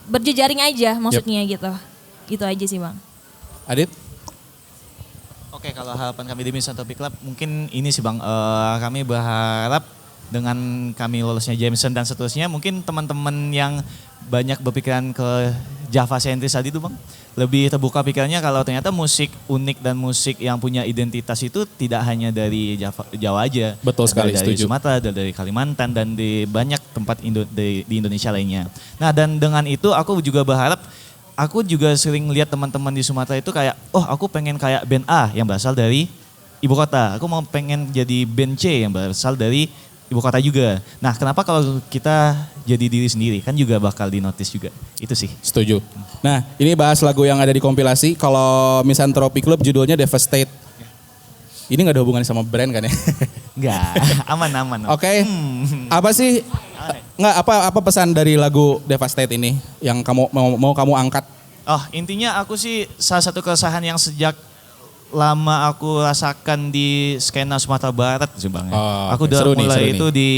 Speaker 2: Berjejaring aja maksudnya gitu. Itu aja sih Bang.
Speaker 1: Adit?
Speaker 3: Oke, kalau harapan kami di Misanthropy Club mungkin ini sih Bang, kami berharap dengan kami lolosnya Jameson dan seterusnya mungkin teman-teman yang banyak berpikiran ke Java sentris tadi itu Bang, lebih terbuka pikirannya kalau ternyata musik unik dan musik yang punya identitas itu tidak hanya dari Jawa aja.
Speaker 1: Betul sekali,
Speaker 3: dari
Speaker 1: setuju.
Speaker 3: Sumatera, dari Kalimantan dan di banyak tempat di Indonesia lainnya. Nah dan dengan itu aku juga berharap, aku juga sering lihat teman-teman di Sumatera itu kayak, oh aku pengen kayak band A yang berasal dari ibu kota. Aku mau pengen jadi band C yang berasal dari ibu kota juga. Nah kenapa kalau kita jadi diri sendiri kan juga bakal di-notice juga. Itu sih.
Speaker 1: Setuju. Nah ini bahas lagu yang ada di kompilasi. Kalau Misanthropy Club judulnya Devastate. Ini gak ada hubungannya sama brand kan ya?
Speaker 3: Enggak, aman-aman.
Speaker 1: Oke. Apa sih, apa pesan dari lagu Devastate ini yang kamu mau kamu angkat?
Speaker 3: Oh intinya aku sih salah satu keresahan yang sejak lama aku rasakan di skena Sumatera Barat sih Bang.
Speaker 1: Oh,
Speaker 3: aku
Speaker 1: oke.
Speaker 3: udah
Speaker 1: Seru nih,
Speaker 3: mulai
Speaker 1: seru
Speaker 3: itu di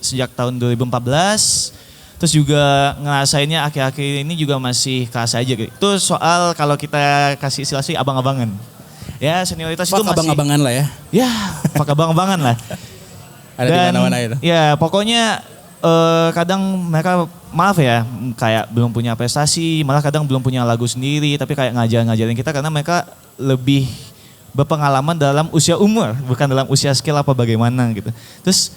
Speaker 3: sejak tahun 2014. Terus juga ngerasainnya akhir-akhir ini juga masih kerasa aja gitu. Itu soal kalau kita kasih istilah sih abang-abangan. Ya senioritas itu
Speaker 1: Fuck
Speaker 3: masih.
Speaker 1: abang-abangan lah ya.
Speaker 3: Ya pakai abang-abangan lah.
Speaker 1: Ada di mana-mana itu.
Speaker 3: Ya pokoknya kadang mereka maaf ya kayak belum punya prestasi, malah kadang belum punya lagu sendiri tapi kayak ngajarin kita karena mereka lebih berpengalaman dalam usia umur bukan dalam usia skill apa bagaimana gitu. Terus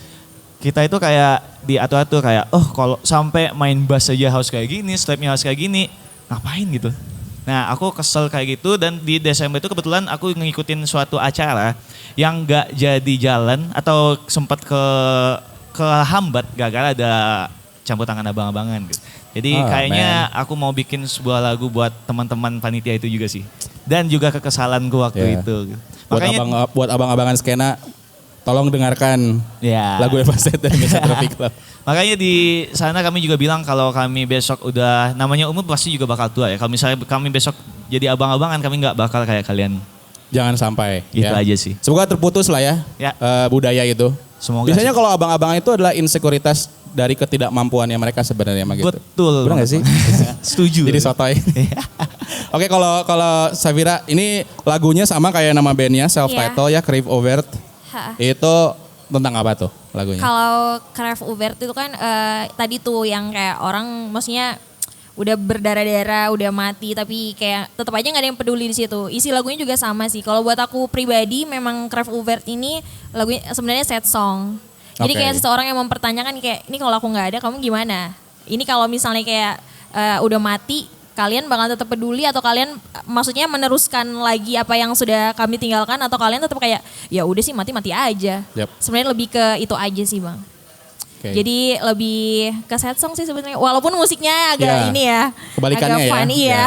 Speaker 3: kita itu kayak diatur-atur kayak oh kalau sampai main bass aja harus kayak gini, slapnya harus kayak gini, ngapain gitu. Nah aku kesel kayak gitu dan di Desember itu kebetulan aku ngikutin suatu acara yang gak jadi jalan atau sempat kehambat gara-gara ada campur tangan abang-abangan gitu. Jadi kayaknya aku mau bikin sebuah lagu buat teman-teman panitia itu juga sih. Dan juga kekesalanku waktu itu.
Speaker 1: Buat abang-abangan skena, tolong dengarkan lagu Devastate dari Misanthropy Club.
Speaker 3: Makanya di sana kami juga bilang kalau kami besok udah namanya umur pasti juga bakal tua ya. Kalau misalnya kami besok jadi abang-abangan kami nggak bakal kayak kalian.
Speaker 1: Jangan sampai.
Speaker 3: Gitu aja sih.
Speaker 1: Semoga terputus lah ya, budaya itu.
Speaker 3: Semoga.
Speaker 1: Biasanya kalau abang-abangan itu adalah insekuritas dari ketidakmampuannya mereka sebenarnya gitu.
Speaker 3: Betul.
Speaker 1: Benar nggak sih?
Speaker 3: Setuju.
Speaker 1: Jadi sotoy. Oke, kalau Safira ini lagunya sama kayak nama bandnya self title ya, Crave Overt. Itu tentang apa tuh lagunya?
Speaker 2: Kalau Crave Overt itu kan tadi tuh yang kayak orang maksudnya udah berdarah-darah, udah mati, tapi kayak tetap aja nggak ada yang peduli di situ. Isi lagunya juga sama sih. Kalau buat aku pribadi, memang Crave Overt ini lagunya sebenarnya sad song. Jadi kayak seseorang yang mempertanyakan kayak, ini kalau aku nggak ada, kamu gimana? Ini kalau misalnya kayak udah mati, kalian bakal tetap peduli atau kalian maksudnya meneruskan lagi apa yang sudah kami tinggalkan atau kalian tetap kayak ya udah sih mati-mati aja. Sebenarnya lebih ke itu aja sih bang. Jadi lebih ke sad song sih sebenarnya. Walaupun musiknya agak ini ya,
Speaker 1: kebalikannya
Speaker 2: agak fun
Speaker 1: ya.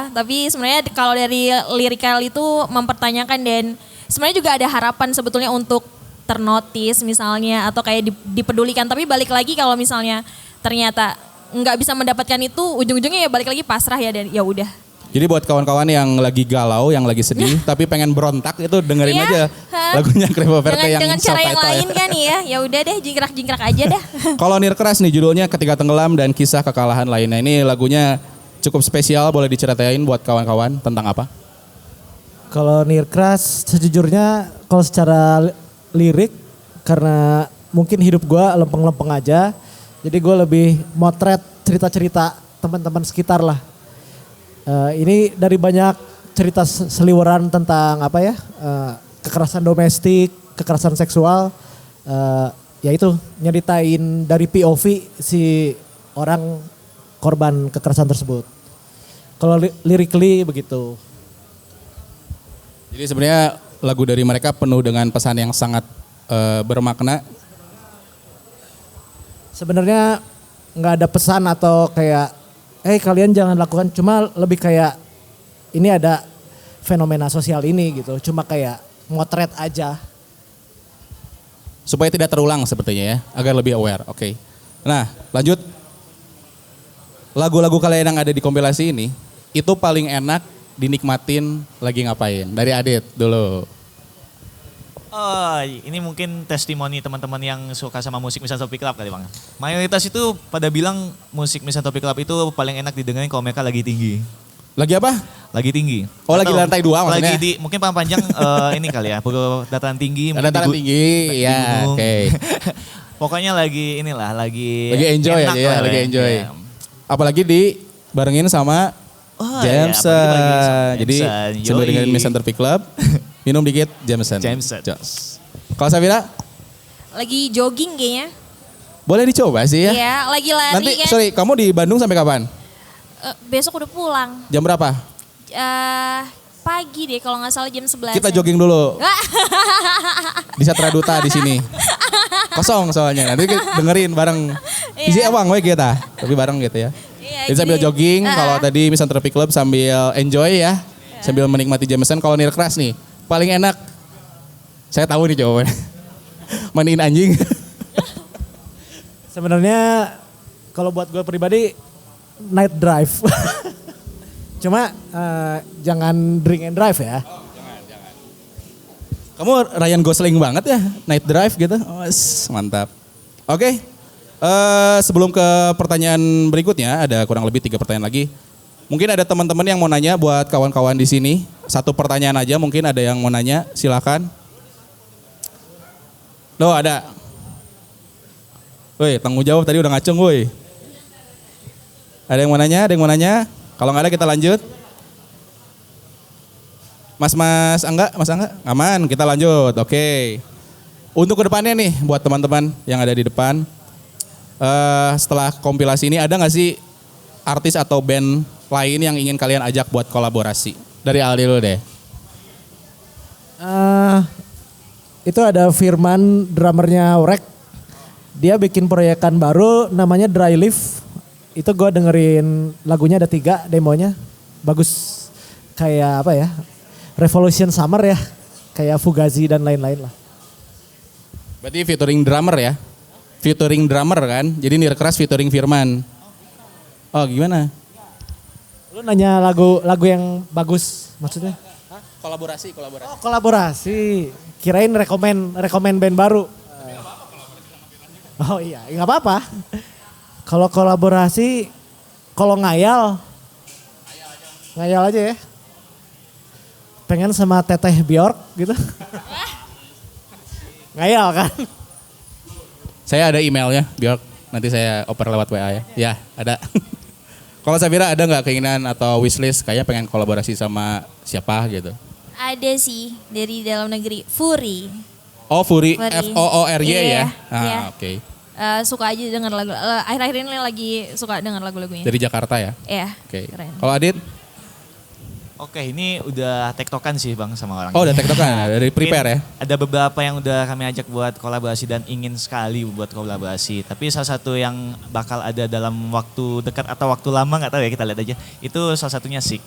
Speaker 2: Tapi sebenarnya kalau dari lirikal itu mempertanyakan dan sebenarnya juga ada harapan sebetulnya untuk ternotis misalnya atau kayak dipedulikan. Tapi balik lagi kalau misalnya ternyata nggak bisa mendapatkan itu, ujung-ujungnya ya balik lagi pasrah ya dan ya udah.
Speaker 1: Jadi buat kawan-kawan yang lagi galau, yang lagi sedih, tapi pengen berontak itu dengerin aja lagunya Crave Overt yang
Speaker 2: dengan cara yang lain kan ya udah deh jingkrak-jingkrak aja dah.
Speaker 1: Kalau Nir Keras nih judulnya Ketika Tenggelam dan Kisah Kekalahan Lainnya. Ini lagunya cukup spesial, boleh diceritain buat kawan-kawan tentang apa?
Speaker 4: Kalau Nir Keras sejujurnya kalau secara lirik karena mungkin hidup gue lempeng-lempeng aja. Jadi gue lebih motret cerita-cerita teman-teman sekitar lah. Ini dari banyak cerita seliweran tentang apa ya, kekerasan domestik, kekerasan seksual, yaitu nyeritain dari POV si orang korban kekerasan tersebut. Kalau lyrically begitu.
Speaker 1: Jadi sebenarnya lagu dari mereka penuh dengan pesan yang sangat bermakna.
Speaker 4: Sebenarnya nggak ada pesan atau kayak kalian jangan lakukan, cuma lebih kayak ini ada fenomena sosial ini gitu, cuma kayak motret aja.
Speaker 1: Supaya tidak terulang sepertinya ya, agar lebih aware, oke. Nah lanjut, lagu-lagu kalian yang ada di kompilasi ini, itu paling enak dinikmatin lagi ngapain? Dari Adit dulu.
Speaker 3: Oh, ini mungkin testimoni teman-teman yang suka sama musik Misanthropic Club kali bang. Mayoritas itu pada bilang musik Misanthropic Club itu paling enak didengarin kalau mereka lagi tinggi.
Speaker 1: Lagi apa?
Speaker 3: Lagi tinggi.
Speaker 1: Oh lagi lantai 2 maksudnya?
Speaker 3: Mungkin Pang Panjang ini kali ya, dataran tinggi.
Speaker 1: Dataran tinggi, ya oke.
Speaker 3: Pokoknya lagi inilah, lagi
Speaker 1: enjoy aja ya, lagi enjoy. Ya. Apalagi dibarengin sama Jameson. Jadi sambil dengerin Misanthropic Club. Minum dikit Jameson. Kalau Safira?
Speaker 2: Lagi jogging kayaknya.
Speaker 1: Boleh dicoba sih ya.
Speaker 2: Iya, lagi lari
Speaker 1: nanti,
Speaker 2: kan.
Speaker 1: sorry, kamu di Bandung sampai kapan?
Speaker 2: Besok udah pulang.
Speaker 1: Jam berapa?
Speaker 2: Pagi deh kalau nggak salah jam 11.
Speaker 1: Kita jogging dulu. Di Satra Duta di sini. Kosong soalnya. Nanti dengerin bareng. Isi ewang we kita. Tapi bareng gitu ya. Jadi sambil jogging, kalau tadi Misanthropic Club sambil enjoy ya. Sambil menikmati Jameson. Kalau Nir Keras nih, paling enak. Saya tahu nih jawabannya. Mandiin anjing.
Speaker 4: Sebenarnya kalau buat gue pribadi night drive. Cuma jangan drink and drive ya.
Speaker 1: Jangan. Kamu Ryan Gosling banget ya, night drive gitu. Oh, mantap. Oke. Sebelum ke pertanyaan berikutnya, ada kurang lebih 3 pertanyaan lagi. Mungkin ada teman-teman yang mau nanya buat kawan-kawan di sini. 1 pertanyaan aja, mungkin ada yang mau nanya, silakan. Loh ada. Woi, tanggung jawab tadi udah ngacung woi. Ada yang mau nanya? Kalau nggak ada kita lanjut. Mas Angga, aman, kita lanjut. Oke. Untuk kedepannya nih, buat teman-teman yang ada di depan, setelah kompilasi ini ada nggak sih artis atau band lain yang ingin kalian ajak buat kolaborasi? Dari Aldi dulu deh.
Speaker 4: Itu ada Firman, drummernya Orek. Dia bikin proyekan baru namanya Dry Leaf. Itu gue dengerin lagunya ada 3 demonya. Bagus. Kayak apa ya? Revolution Summer ya. Kayak Fugazi dan lain-lain lah.
Speaker 1: Berarti featuring drummer ya? Featuring drummer kan? Jadi Nir Keras featuring Firman. Oh gimana?
Speaker 4: Lu nanya lagu yang bagus maksudnya?
Speaker 1: Hah? Kolaborasi.
Speaker 4: Oh kolaborasi. Kirain rekomen band baru. Oh iya, nggak apa-apa. Kalau kolaborasi, kalau ngayal ngayal aja ya. Pengen sama Teteh Bjork gitu. Ngayal kan?
Speaker 1: Saya ada emailnya, Bjork. Nanti saya oper lewat WA ya. Ya, ada. Kalau Safira ada nggak keinginan atau wishlist kayak pengen kolaborasi sama siapa gitu?
Speaker 2: Ada sih dari dalam negeri, Fury.
Speaker 1: Oh, Fury,
Speaker 2: Fury.
Speaker 1: FOORY ya?
Speaker 2: Iya,
Speaker 1: Ah,
Speaker 2: iya.
Speaker 1: oke.
Speaker 2: Suka aja denger lagu. Akhir-akhir ini lagi suka denger lagu-lagunya.
Speaker 1: Dari Jakarta ya?
Speaker 2: Iya,
Speaker 1: Oke.
Speaker 2: keren.
Speaker 1: Kalau Adit?
Speaker 3: Oke, ini udah tektokan sih Bang sama orang.
Speaker 1: Oh, udah tektokan dari prepare ya?
Speaker 3: Ada beberapa yang udah kami ajak buat kolaborasi dan ingin sekali buat kolaborasi. Tapi salah satu yang bakal ada dalam waktu dekat atau waktu lama nggak tahu ya, kita lihat aja. Itu salah satunya Sik.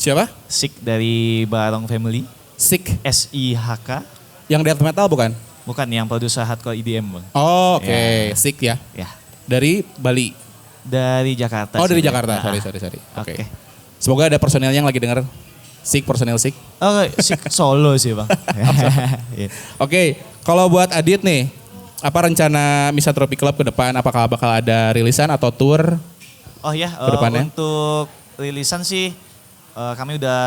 Speaker 1: Siapa?
Speaker 3: Sik dari Barong Family.
Speaker 1: Sick.
Speaker 3: SIHK.
Speaker 1: Yang death metal bukan?
Speaker 3: Bukan yang produser hardcore EDM Bang.
Speaker 1: Oh, oke.
Speaker 3: Ya.
Speaker 1: Sick ya.
Speaker 3: Ya.
Speaker 1: Dari Bali.
Speaker 3: Dari Jakarta.
Speaker 1: Oh, dari
Speaker 3: sih.
Speaker 1: Jakarta.
Speaker 3: Nah,
Speaker 1: Sorry. Oke.
Speaker 3: Oke.
Speaker 1: Semoga ada personel yang lagi denger. Sick, personel Sick.
Speaker 3: Oh, Sik solo sih Bang. Iya.
Speaker 1: Oke, kalau buat Adit nih, apa rencana Misanthropi Club ke depan? Apakah bakal ada rilisan atau tour?
Speaker 3: Oh ya,
Speaker 1: Ke depannya?
Speaker 3: untuk rilisan sih kami udah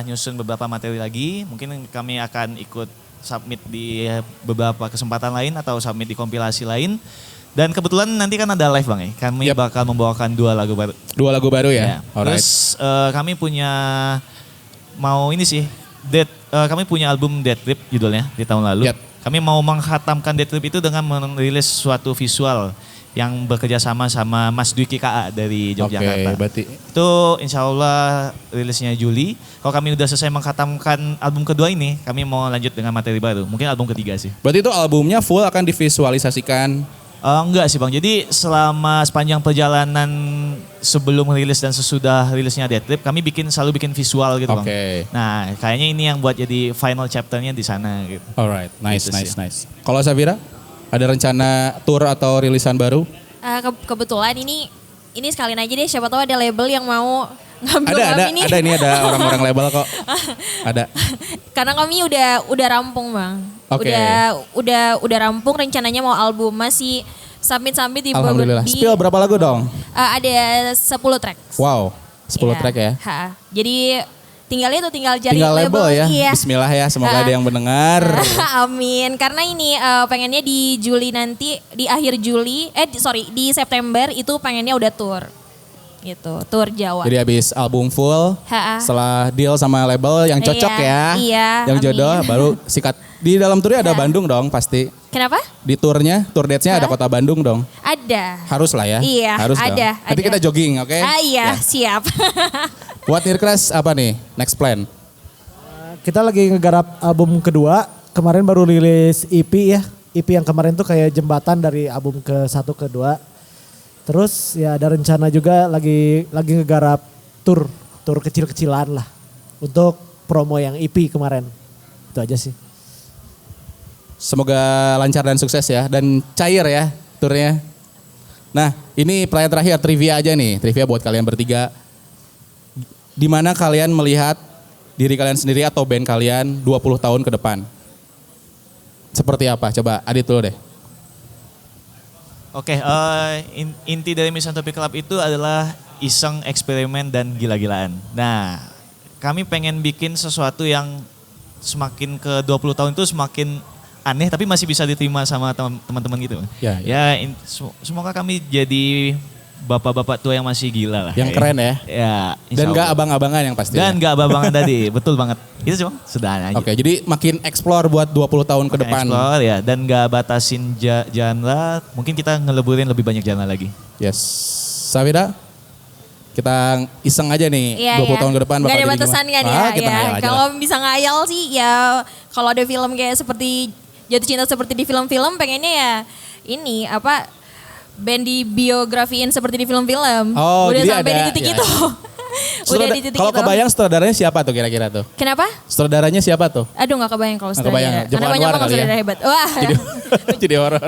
Speaker 3: nyusun beberapa materi lagi. Mungkin kami akan ikut submit di beberapa kesempatan lain atau submit di kompilasi lain. Dan kebetulan nanti kan ada live Bang ya. Kami
Speaker 1: Yap.
Speaker 3: bakal membawakan 2 lagu baru.
Speaker 1: 2 lagu baru
Speaker 3: Ya.
Speaker 1: ya? Alright.
Speaker 3: Terus kami punya mau ini sih. Kami punya album Dead Trip judulnya di tahun lalu.
Speaker 1: Yap.
Speaker 3: Kami mau menghatamkan Dead Trip itu dengan merilis suatu visual yang bekerja sama sama Mas Dwiki KA dari Yogyakarta.
Speaker 1: Oke, berarti
Speaker 3: Itu insya Allah rilisnya Juli. Kalau kami udah selesai menghatamkan album kedua ini, kami mau lanjut dengan materi baru. Mungkin album ketiga sih.
Speaker 1: berarti itu albumnya full akan divisualisasikan.
Speaker 3: Enggak sih Bang, jadi selama sepanjang perjalanan sebelum rilis dan sesudah rilisnya Dead Trip, kami selalu bikin visual gitu Bang.
Speaker 1: Oke.
Speaker 3: Nah kayaknya ini yang buat jadi final chapternya di sana gitu.
Speaker 1: Alright, nice,
Speaker 3: Gitu sih.
Speaker 1: nice. Kalau Safira, ada rencana tour atau rilisan baru?
Speaker 2: Kebetulan ini sekalian aja deh, siapa tahu ada label yang mau ngambil
Speaker 1: Ada,
Speaker 2: kami nih.
Speaker 1: ini ada orang-orang label kok. Ada.
Speaker 2: Karena kami udah rampung Bang.
Speaker 1: Oke.
Speaker 2: Udah rampung, rencananya mau album, masih submit di
Speaker 1: Alhamdulillah.
Speaker 2: di-
Speaker 1: Spill berapa lagu dong?
Speaker 2: ada 10 track.
Speaker 1: Wow, 10
Speaker 2: Iya.
Speaker 1: track ya.
Speaker 2: Ha. Jadi tinggal cari
Speaker 1: Tinggal label ya.
Speaker 2: Iya.
Speaker 1: Bismillah ya, semoga
Speaker 2: Ha.
Speaker 1: ada yang mendengar.
Speaker 2: Amin. Karena ini pengennya di Juli nanti, di akhir Juli, di September itu pengennya udah tour. Gitu, tour Jawa.
Speaker 1: Jadi habis album full,
Speaker 2: Ha.
Speaker 1: setelah deal sama label yang cocok
Speaker 2: Iya,
Speaker 1: ya.
Speaker 2: iya,
Speaker 1: Yang jodoh
Speaker 2: amin.
Speaker 1: baru sikat. Di dalam turnya ada
Speaker 2: Ha.
Speaker 1: Bandung dong pasti.
Speaker 2: Kenapa?
Speaker 1: Di tournya, tour dates-nya ada
Speaker 2: Hah?
Speaker 1: kota Bandung dong.
Speaker 2: Ada.
Speaker 1: Harus lah ya.
Speaker 2: Iya,
Speaker 1: Harus dong.
Speaker 2: ada,
Speaker 1: Nanti
Speaker 2: ada.
Speaker 1: kita jogging, oke?
Speaker 2: Iya,
Speaker 1: Ya.
Speaker 2: siap.
Speaker 1: Buat Nirkras apa nih? Next plan?
Speaker 4: Kita lagi ngegarap album kedua. Kemarin baru rilis EP ya. EP yang kemarin tuh kayak jembatan dari album ke 1 ke 2. Terus ya ada rencana juga lagi ngegarap tour kecil-kecilan lah. Untuk promo yang EP kemarin. Itu aja sih.
Speaker 1: Semoga lancar dan sukses ya. Dan cair ya turnya. Nah ini pertanyaan terakhir, trivia aja nih. Trivia buat kalian bertiga. Di mana kalian melihat diri kalian sendiri atau band kalian 20 tahun ke depan? Seperti apa? Coba Adit dulu deh.
Speaker 3: Oke, inti dari Misanthropi Club itu adalah iseng, eksperimen, dan gila-gilaan. Nah, kami pengen bikin sesuatu yang semakin ke 20 tahun itu semakin aneh tapi masih bisa diterima sama teman-teman gitu.
Speaker 1: Ya,
Speaker 3: Semoga kami jadi bapak-bapak tua yang masih gila lah.
Speaker 1: Yang keren ya.
Speaker 3: Ya, insya
Speaker 1: Dan gak
Speaker 3: Allah.
Speaker 1: abang-abangan yang pasti.
Speaker 3: Dan gak abang-abangan tadi, betul banget. Itu cuma sudah aja.
Speaker 1: Oke, jadi makin explore buat 20 tahun ke depan.
Speaker 3: Explore ya, dan gak batasin genre, mungkin kita ngeleburin lebih banyak genre lagi.
Speaker 1: Yes. Safira? Kita iseng aja nih,
Speaker 2: Iya,
Speaker 1: 20
Speaker 2: iya.
Speaker 1: tahun ke depan bakal
Speaker 2: Gak ada
Speaker 1: jadi
Speaker 2: batasan
Speaker 1: gimana?
Speaker 2: kan ya.
Speaker 1: Ah, kita
Speaker 2: ya.
Speaker 1: ngayal aja
Speaker 2: Kalau
Speaker 1: lah.
Speaker 2: bisa ngayal sih ya, kalau ada film kayak seperti Jatuh Cinta seperti di film-film, pengennya ya ini apa, band di biografiin seperti di film-film.
Speaker 1: Oh,
Speaker 2: Udah
Speaker 1: jadi
Speaker 2: sampai
Speaker 1: ada-
Speaker 2: di titik
Speaker 1: ya.
Speaker 2: itu. Udah di titik
Speaker 1: Kalau
Speaker 2: itu.
Speaker 1: kebayang sutradaranya siapa tuh kira-kira tuh?
Speaker 2: Kenapa?
Speaker 1: Sutradaranya siapa tuh?
Speaker 2: Aduh gak kebayang kalau
Speaker 1: Nggak kebayang
Speaker 2: sutradara.
Speaker 1: ya? Joko
Speaker 2: Karena banyak
Speaker 1: Anwar
Speaker 2: banget
Speaker 1: kali ya?
Speaker 2: sutradara hebat. Wah.
Speaker 1: Jadi, jadi horor.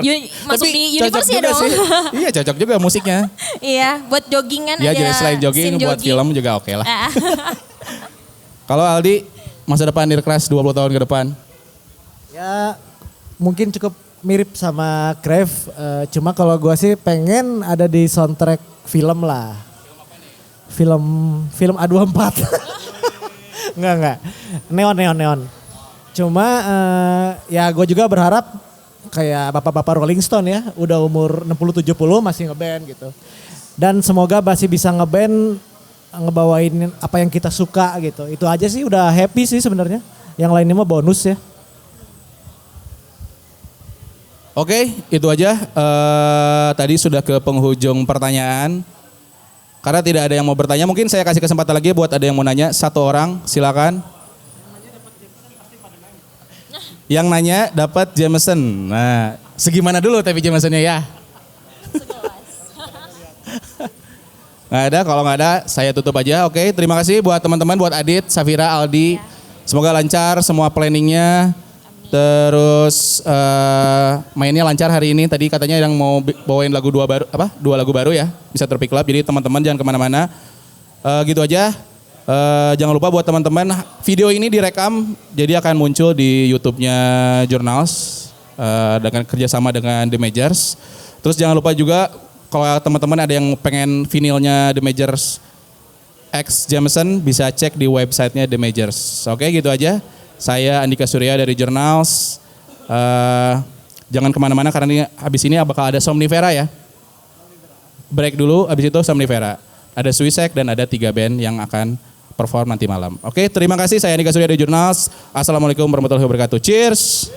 Speaker 2: Masuk
Speaker 1: Tapi
Speaker 2: di
Speaker 1: cocok
Speaker 2: universe ya
Speaker 1: juga
Speaker 2: dong.
Speaker 1: sih. Iya cocok juga musiknya.
Speaker 2: Iya, buat joggingan
Speaker 1: Ya
Speaker 2: ada
Speaker 1: jadi selain jogging
Speaker 2: scene
Speaker 1: buat film juga oke lah.
Speaker 2: Ah.
Speaker 1: Kalau Aldi, masa depan Nirkras 20 tahun ke depan?
Speaker 4: Ya mungkin cukup mirip sama Crave. Cuma kalau gua sih pengen ada di soundtrack film lah. film A24. Enggak. Neon. Cuma ya gue juga berharap kayak bapak-bapak Rolling Stone ya, udah umur 60-70 masih ngeband gitu. Dan semoga masih bisa ngeband, ngebawain apa yang kita suka gitu. Itu aja sih udah happy sih sebenarnya. Yang lainnya mah bonus ya.
Speaker 1: Oke, itu aja. Tadi sudah ke penghujung pertanyaan. Karena tidak ada yang mau bertanya, mungkin saya kasih kesempatan lagi buat ada yang mau nanya. Satu orang, silakan. Yang nanya dapat Jameson. Nah, segimana dulu tapi Jamesonnya ya? Nggak ada, kalau nggak ada saya tutup aja. Oke, terima kasih buat teman-teman, buat Adit, Safira, Aldi. Semoga lancar semua planningnya. Terus mainnya lancar hari ini. Tadi katanya yang mau bawain lagu dua lagu baru ya. Bisa Tropic Club. Jadi teman-teman jangan kemana-mana. Gitu aja. Jangan lupa buat teman-teman video ini direkam. Jadi akan muncul di YouTube-nya Journals dengan kerjasama dengan The Majors. Terus jangan lupa juga kalau teman-teman ada yang pengen vinilnya The Majors X Jameson bisa cek di websitenya The Majors. Oke, gitu aja. Saya Andika Surya dari Journals. Jangan kemana-mana karena ini, habis ini bakal ada Somnifera ya. Break dulu, habis itu Somnifera. Ada Swisek dan ada 3 band yang akan perform nanti malam. Oke, terima kasih. Saya Andika Surya dari Journals. Assalamualaikum warahmatullahi wabarakatuh. Cheers.